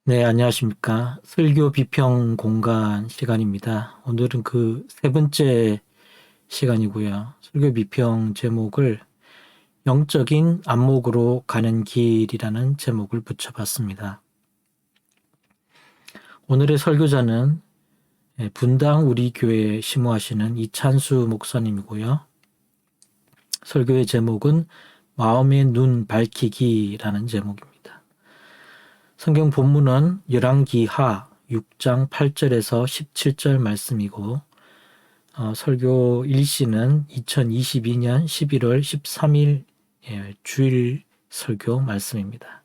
네, 안녕하십니까. 설교 비평 공간 시간입니다. 오늘은 그 세 번째 시간이고요. 설교 비평 제목을 영적인 안목으로 가는 길이라는 제목을 붙여봤습니다. 오늘의 설교자는 분당 우리 교회에 심호하시는 이찬수 목사님이고요. 설교의 제목은 마음의 눈 밝히기라는 제목입니다. 성경 본문은 열왕기하 6장 8절에서 17절 말씀이고 설교 일시는 2022년 11월 13일 주일 설교 말씀입니다.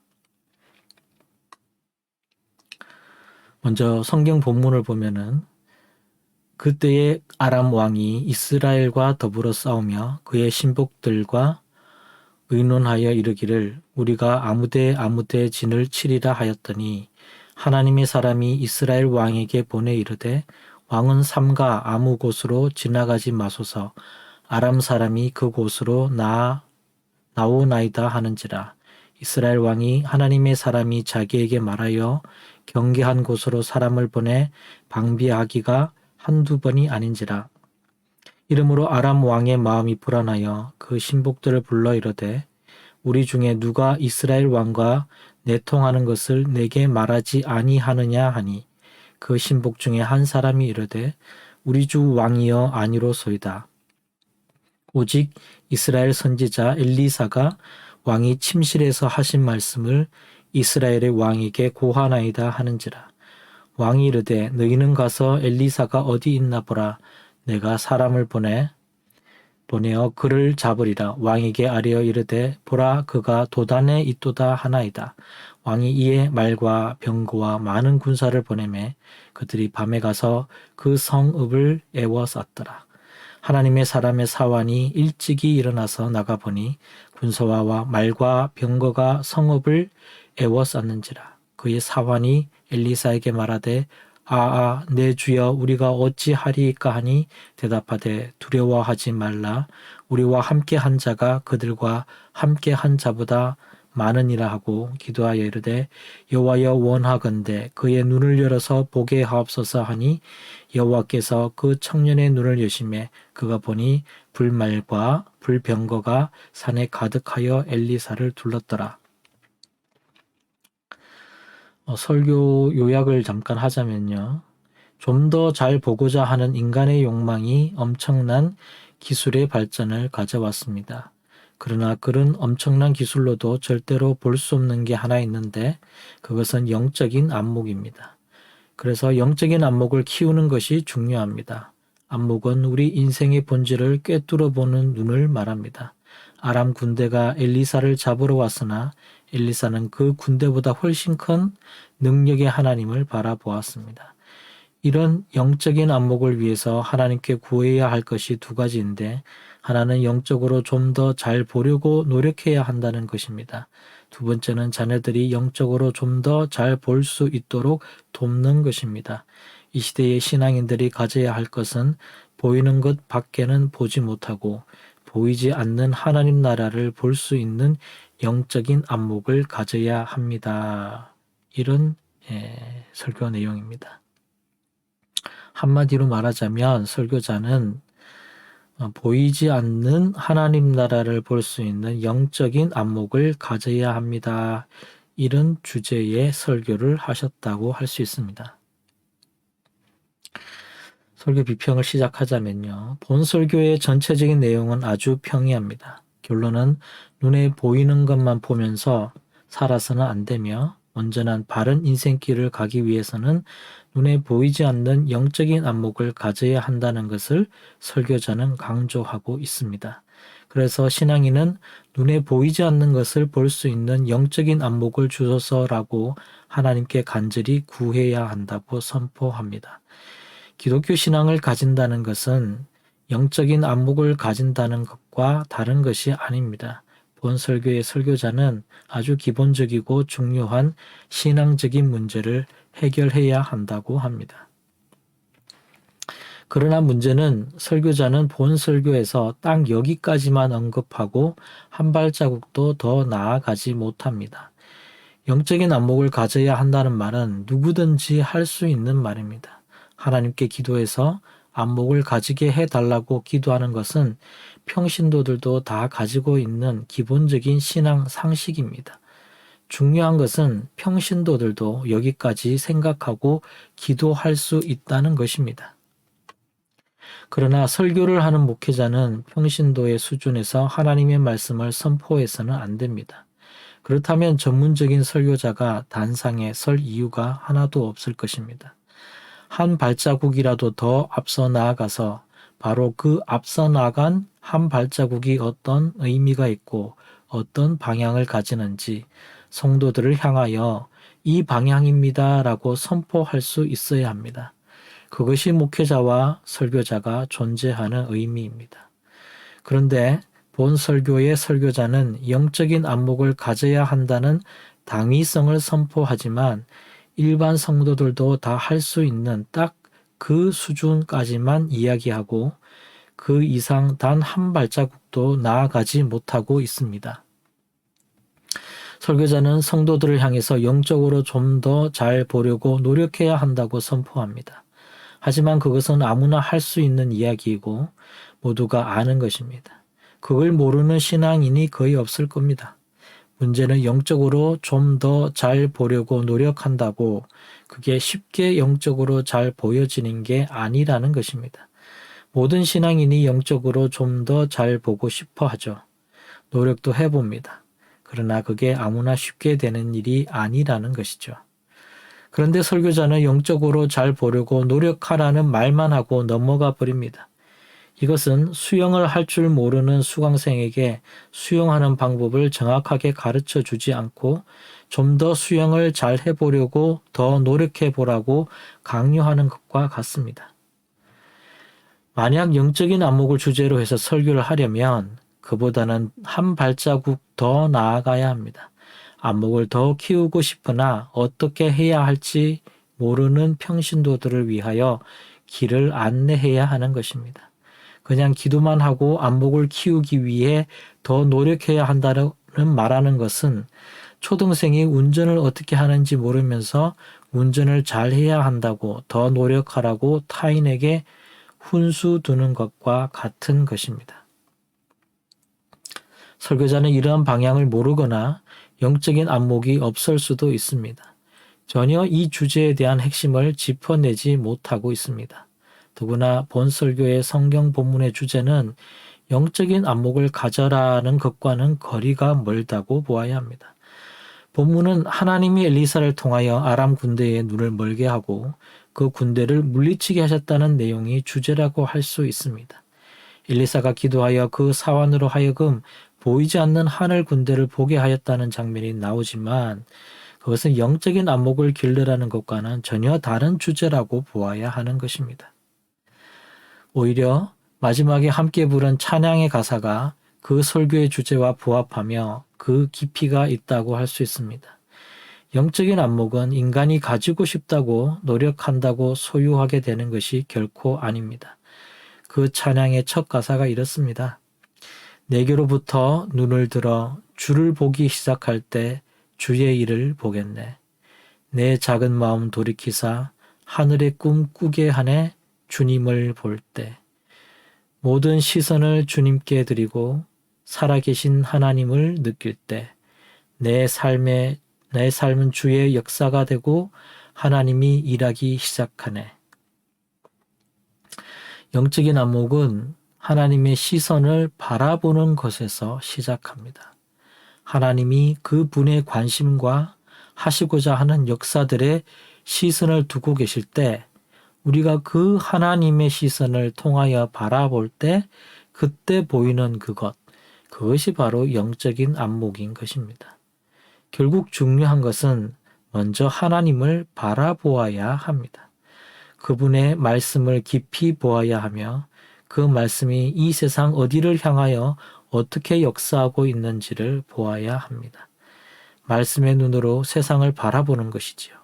먼저 성경 본문을 보면은 그때의 아람 왕이 이스라엘과 더불어 싸우며 그의 신복들과 의논하여 이르기를 우리가 아무데 진을 치리라 하였더니 하나님의 사람이 이스라엘 왕에게 보내 이르되 왕은 삼가 아무 곳으로 지나가지 마소서 아람 사람이 그 곳으로 나오나이다 하는지라. 이스라엘 왕이 하나님의 사람이 자기에게 말하여 경계한 곳으로 사람을 보내 방비하기가 한두 번이 아닌지라. 이러므로 아람 왕의 마음이 불안하여 그 신복들을 불러 이르되 우리 중에 누가 이스라엘 왕과 내통하는 것을 내게 말하지 아니하느냐 하니 그 신복 중에 한 사람이 이르되 우리 주 왕이여 아니로소이다. 오직 이스라엘 선지자 엘리사가 왕이 침실에서 하신 말씀을 이스라엘의 왕에게 고하나이다 하는지라. 왕이 이르되 너희는 가서 엘리사가 어디 있나 보라. 내가 사람을 보내어 그를 잡으리라. 왕에게 아뢰어 이르되 보라 그가 도단에 있도다 하나이다. 왕이 이에 말과 병거와 많은 군사를 보내매 그들이 밤에 가서 그 성읍을 에워쌌더라. 하나님의 사람의 사환이 일찍이 일어나서 나가보니 군사와 말과 병거가 성읍을 에워쌌는지라. 그의 사환이 엘리사에게 말하되 내 주여 우리가 어찌하리이까 하니 대답하되 두려워하지 말라. 우리와 함께 한 자가 그들과 함께 한 자보다 많으니라 하고 기도하여 이르되 여호와여 원하건대 그의 눈을 열어서 보게 하옵소서 하니 여호와께서 그 청년의 눈을 여시매 그가 보니 불말과 불병거가 산에 가득하여 엘리사를 둘렀더라. 설교 요약을 잠깐 하자면요. 좀 더 잘 보고자 하는 인간의 욕망이 엄청난 기술의 발전을 가져왔습니다. 그러나 그런 엄청난 기술로도 절대로 볼 수 없는 게 하나 있는데 그것은 영적인 안목입니다. 그래서 영적인 안목을 키우는 것이 중요합니다. 안목은 우리 인생의 본질을 꿰뚫어 보는 눈을 말합니다. 아람 군대가 엘리사를 잡으러 왔으나 엘리사는 그 군대보다 훨씬 큰 능력의 하나님을 바라보았습니다. 이런 영적인 안목을 위해서 하나님께 구해야 할 것이 두 가지인데 하나는 영적으로 좀 더 잘 보려고 노력해야 한다는 것입니다. 두 번째는 자녀들이 영적으로 좀 더 잘 볼 수 있도록 돕는 것입니다. 이 시대의 신앙인들이 가져야 할 것은 보이는 것 밖에는 보지 못하고 보이지 않는 하나님 나라를 볼 수 있는 영적인 안목을 가져야 합니다. 이런 설교 내용입니다. 한마디로 말하자면 설교자는 보이지 않는 하나님 나라를 볼 수 있는 영적인 안목을 가져야 합니다. 이런 주제의 설교를 하셨다고 할 수 있습니다. 설교 비평을 시작하자면요. 본 설교의 전체적인 내용은 아주 평이합니다. 결론은 눈에 보이는 것만 보면서 살아서는 안 되며 온전한 바른 인생길을 가기 위해서는 눈에 보이지 않는 영적인 안목을 가져야 한다는 것을 설교자는 강조하고 있습니다. 그래서 신앙인은 눈에 보이지 않는 것을 볼 수 있는 영적인 안목을 주소서라고 하나님께 간절히 구해야 한다고 선포합니다. 기독교 신앙을 가진다는 것은 영적인 안목을 가진다는 것과 다른 것이 아닙니다. 본 설교의 설교자는 아주 기본적이고 중요한 신앙적인 문제를 해결해야 한다고 합니다. 그러나 문제는 설교자는 본 설교에서 딱 여기까지만 언급하고 한 발자국도 더 나아가지 못합니다. 영적인 안목을 가져야 한다는 말은 누구든지 할 수 있는 말입니다. 하나님께 기도해서 안목을 가지게 해달라고 기도하는 것은 평신도들도 다 가지고 있는 기본적인 신앙 상식입니다. 중요한 것은 평신도들도 여기까지 생각하고 기도할 수 있다는 것입니다. 그러나 설교를 하는 목회자는 평신도의 수준에서 하나님의 말씀을 선포해서는 안 됩니다. 그렇다면 전문적인 설교자가 단상에 설 이유가 하나도 없을 것입니다. 한 발자국이라도 더 앞서 나아가서 바로 그 앞서 나간 한 발자국이 어떤 의미가 있고 어떤 방향을 가지는지 성도들을 향하여 이 방향입니다라고 선포할 수 있어야 합니다. 그것이 목회자와 설교자가 존재하는 의미입니다. 그런데 본 설교의 설교자는 영적인 안목을 가져야 한다는 당위성을 선포하지만 일반 성도들도 다 할 수 있는 딱 그 수준까지만 이야기하고 그 이상 단 한 발자국도 나아가지 못하고 있습니다. 설교자는 성도들을 향해서 영적으로 좀 더 잘 보려고 노력해야 한다고 선포합니다. 하지만 그것은 아무나 할 수 있는 이야기이고 모두가 아는 것입니다. 그걸 모르는 신앙인이 거의 없을 겁니다. 문제는 영적으로 좀 더 잘 보려고 노력한다고 그게 쉽게 영적으로 잘 보여지는 게 아니라는 것입니다. 모든 신앙인이 영적으로 좀 더 잘 보고 싶어 하죠. 노력도 해봅니다. 그러나 그게 아무나 쉽게 되는 일이 아니라는 것이죠. 그런데 설교자는 영적으로 잘 보려고 노력하라는 말만 하고 넘어가 버립니다. 이것은 수영을 할 줄 모르는 수강생에게 수영하는 방법을 정확하게 가르쳐 주지 않고 좀 더 수영을 잘 해보려고 더 노력해 보라고 강요하는 것과 같습니다. 만약 영적인 안목을 주제로 해서 설교를 하려면 그보다는 한 발자국 더 나아가야 합니다. 안목을 더 키우고 싶으나 어떻게 해야 할지 모르는 평신도들을 위하여 길을 안내해야 하는 것입니다. 그냥 기도만 하고 안목을 키우기 위해 더 노력해야 한다는 말하는 것은 초등생이 운전을 어떻게 하는지 모르면서 운전을 잘 해야 한다고 더 노력하라고 타인에게 훈수 두는 것과 같은 것입니다. 설교자는 이러한 방향을 모르거나 영적인 안목이 없을 수도 있습니다. 전혀 이 주제에 대한 핵심을 짚어내지 못하고 있습니다. 더구나 본 설교의 성경 본문의 주제는 영적인 안목을 가져라는 것과는 거리가 멀다고 보아야 합니다. 본문은 하나님이 엘리사를 통하여 아람 군대의 눈을 멀게 하고 그 군대를 물리치게 하셨다는 내용이 주제라고 할 수 있습니다. 엘리사가 기도하여 그 사환으로 하여금 보이지 않는 하늘 군대를 보게 하였다는 장면이 나오지만 그것은 영적인 안목을 길러라는 것과는 전혀 다른 주제라고 보아야 하는 것입니다. 오히려 마지막에 함께 부른 찬양의 가사가 그 설교의 주제와 부합하며 그 깊이가 있다고 할 수 있습니다. 영적인 안목은 인간이 가지고 싶다고 노력한다고 소유하게 되는 것이 결코 아닙니다. 그 찬양의 첫 가사가 이렇습니다. 내게로부터 눈을 들어 주를 보기 시작할 때 주의 일을 보겠네. 내 작은 마음 돌이키사 하늘의 꿈 꾸게 하네 주님을 볼 때. 모든 시선을 주님께 드리고 살아계신 하나님을 느낄 때 내 삶은 주의 역사가 되고 하나님이 일하기 시작하네. 영적인 안목은 하나님의 시선을 바라보는 것에서 시작합니다. 하나님이 그 분의 관심과 하시고자 하는 역사들의 시선을 두고 계실 때 우리가 그 하나님의 시선을 통하여 바라볼 때 그때 보이는 그것이 바로 영적인 안목인 것입니다. 결국 중요한 것은 먼저 하나님을 바라보아야 합니다. 그분의 말씀을 깊이 보아야 하며 그 말씀이 이 세상 어디를 향하여 어떻게 역사하고 있는지를 보아야 합니다. 말씀의 눈으로 세상을 바라보는 것이지요.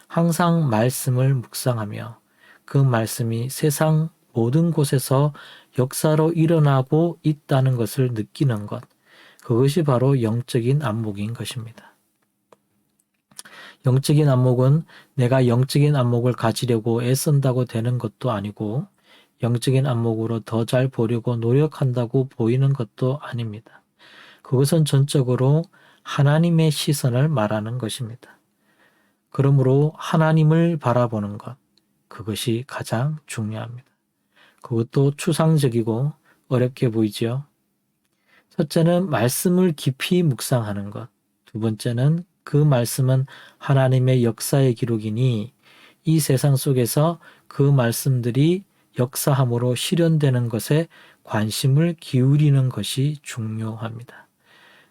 항상 말씀을 묵상하며 그 말씀이 세상 모든 곳에서 역사로 일어나고 있다는 것을 느끼는 것, 그것이 바로 영적인 안목인 것입니다. 영적인 안목은 내가 영적인 안목을 가지려고 애쓴다고 되는 것도 아니고 영적인 안목으로 더 잘 보려고 노력한다고 보이는 것도 아닙니다. 그것은 전적으로 하나님의 시선을 말하는 것입니다. 그러므로 하나님을 바라보는 것, 그것이 가장 중요합니다. 그것도 추상적이고 어렵게 보이지요. 첫째는 말씀을 깊이 묵상하는 것. 두 번째는 그 말씀은 하나님의 역사의 기록이니 이 세상 속에서 그 말씀들이 역사함으로 실현되는 것에 관심을 기울이는 것이 중요합니다.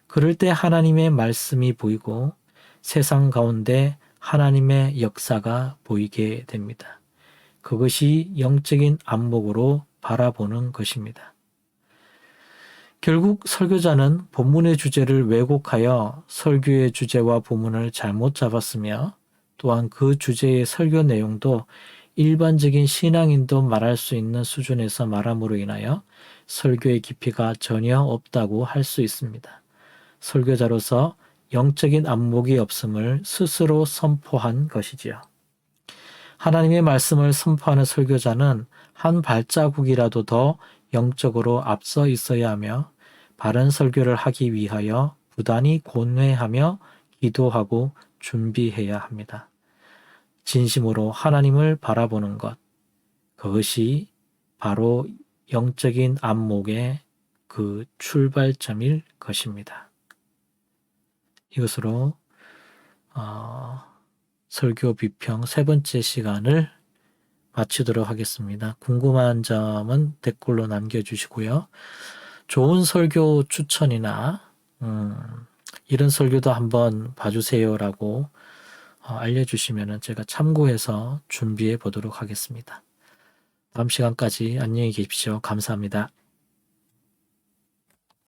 그럴 때 하나님의 말씀이 보이고 세상 가운데 하나님의 역사가 보이게 됩니다. 그것이 영적인 안목으로 바라보는 것입니다. 결국 설교자는 본문의 주제를 왜곡하여 설교의 주제와 본문을 잘못 잡았으며 또한 그 주제의 설교 내용도 일반적인 신앙인도 말할 수 있는 수준에서 말함으로 인하여 설교의 깊이가 전혀 없다고 할 수 있습니다. 설교자로서 영적인 안목이 없음을 스스로 선포한 것이지요. 하나님의 말씀을 선포하는 설교자는 한 발자국이라도 더 영적으로 앞서 있어야 하며 바른 설교를 하기 위하여 부단히 고뇌하며 기도하고 준비해야 합니다. 진심으로 하나님을 바라보는 것, 그것이 바로 영적인 안목의 그 출발점일 것입니다. 이것으로 설교 비평 세 번째 시간을 마치도록 하겠습니다. 궁금한 점은 댓글로 남겨주시고요. 좋은 설교 추천이나 이런 설교도 한번 봐주세요라고 알려주시면 제가 참고해서 준비해 보도록 하겠습니다. 다음 시간까지 안녕히 계십시오. 감사합니다.